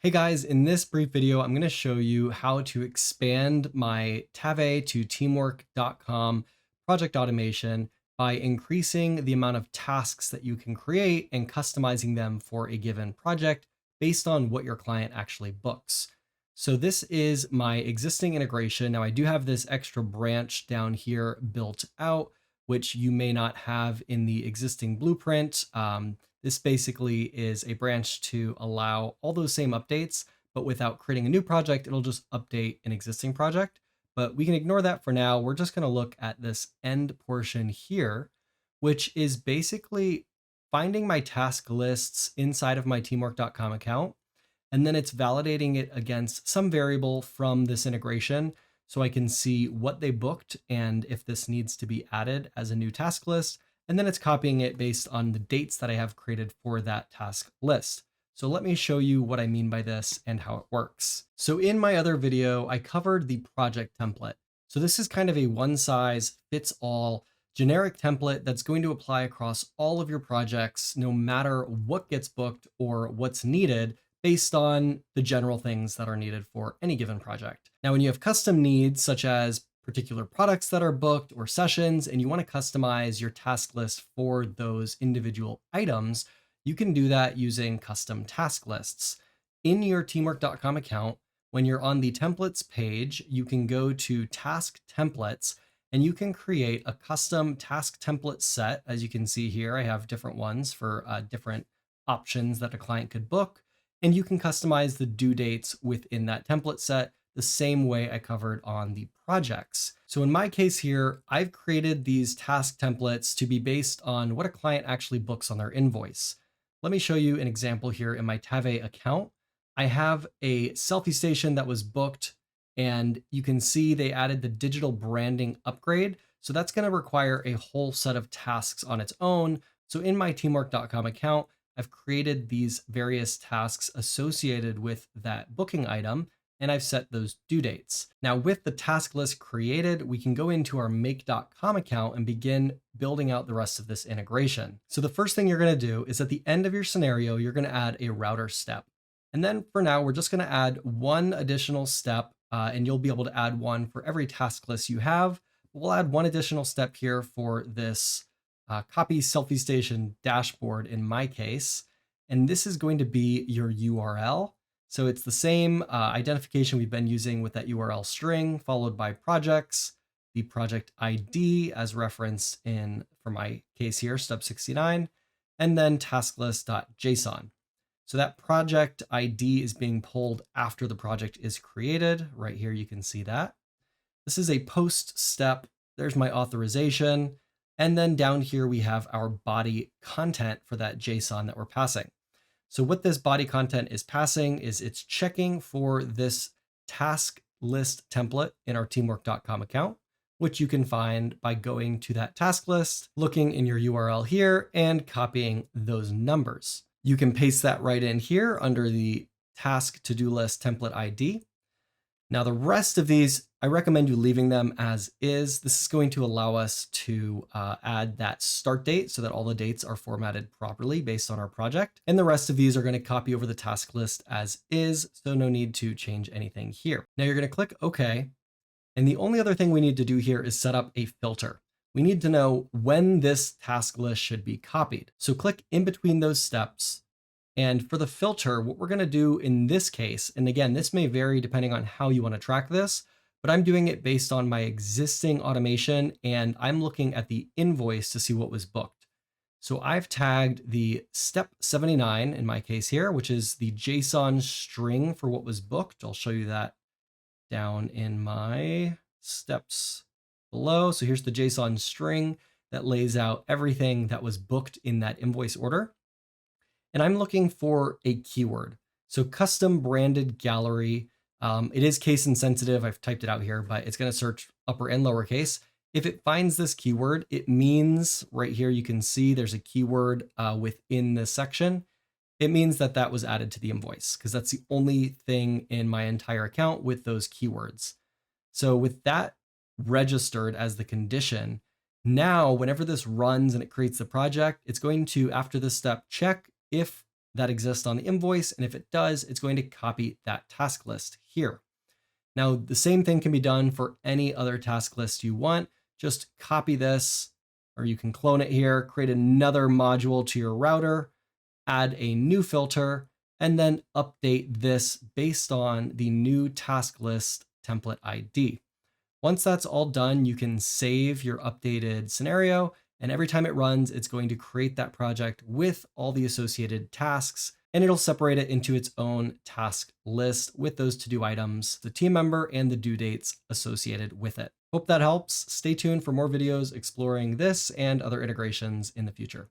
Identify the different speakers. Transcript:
Speaker 1: Hey guys, in this brief video, I'm going to show you how to expand my Tave to teamwork.com project automation by increasing the amount of tasks that you can create and customizing them for a given project based on what your client actually books. So this is my existing integration. Now I do have this extra branch down here built out, which you may not have in the existing blueprint. This basically is a branch to allow all those same updates, but without creating a new project, it'll just update an existing project. But we can ignore that for now. We're just going to look at this end portion here, which is basically finding my task lists inside of my teamwork.com account. And then it's validating it against some variable from this integration so I can see what they booked and if this needs to be added as a new task list. And then it's copying it based on the dates that I have created for that task list. So let me show you what I mean by this and how it works. So in my other video, I covered the project template. So this is kind of a one size fits all generic template that's going to apply across all of your projects, no matter what gets booked or what's needed based on the general things that are needed for any given project. Now, when you have custom needs, such as particular products that are booked or sessions, and you want to customize your task list for those individual items, you can do that using custom task lists. In your teamwork.com account, when you're on the templates page, you can go to task templates and you can create a custom task template set. As you can see here, I have different ones for different options that a client could book, and you can customize the due dates within that template set the same way I covered on the projects. So in my case here, I've created these task templates to be based on what a client actually books on their invoice. Let me show you an example here in my Tave account. I have a selfie station that was booked, and you can see they added the digital branding upgrade. So that's going to require a whole set of tasks on its own. So in my teamwork.com account, I've created these various tasks associated with that booking item, and I've set those due dates. Now with the task list created, we can go into our make.com account and begin building out the rest of this integration. So the first thing you're going to do is at the end of your scenario, you're going to add a router step. And then for now, we're just going to add one additional step, and you'll be able to add one for every task list you have. We'll add one additional step here for this copy selfie station dashboard in my case. And this is going to be your URL. So it's the same identification we've been using with that URL string, followed by projects, the project ID as referenced in, for my case here, step 69, and then tasklist.json. So that project ID is being pulled after the project is created. Right here, you can see that. This is a post step. There's my authorization. And then down here, we have our body content for that JSON that we're passing. So what this body content is passing is it's checking for this task list template in our teamwork.com account, which you can find by going to that task list, looking in your URL here and copying those numbers. You can paste that right in here under the task to-do list template ID. Now the rest of these, I recommend you leaving them as is. This is going to allow us to add that start date so that all the dates are formatted properly based on our project. And the rest of these are going to copy over the task list as is, so no need to change anything here. Now you're going to click OK. And the only other thing we need to do here is set up a filter. We need to know when this task list should be copied. So click in between those steps. And for the filter, what we're going to do in this case, and again, this may vary depending on how you want to track this, but I'm doing it based on my existing automation, and I'm looking at the invoice to see what was booked. So I've tagged the step 79 in my case here, which is the JSON string for what was booked. I'll show you that down in my steps below. So here's the JSON string that lays out everything that was booked in that invoice order. And I'm looking for a keyword. So custom branded gallery. It is case insensitive. I've typed it out here, but it's going to search upper and lowercase. If it finds this keyword, it means right here, you can see there's a keyword within this section. It means that that was added to the invoice because that's the only thing in my entire account with those keywords. So with that registered as the condition, now whenever this runs and it creates the project, it's going to, after this step, check if that exists on the invoice. And if it does, it's going to copy that task list here. Now, the same thing can be done for any other task list you want. Just copy this, or you can clone it here, create another module to your router, add a new filter, and then update this based on the new task list template ID. Once that's all done, you can save your updated scenario, and every time it runs, it's going to create that project with all the associated tasks, and it'll separate it into its own task list with those to-do items, the team member, and the due dates associated with it. Hope that helps. Stay tuned for more videos exploring this and other integrations in the future.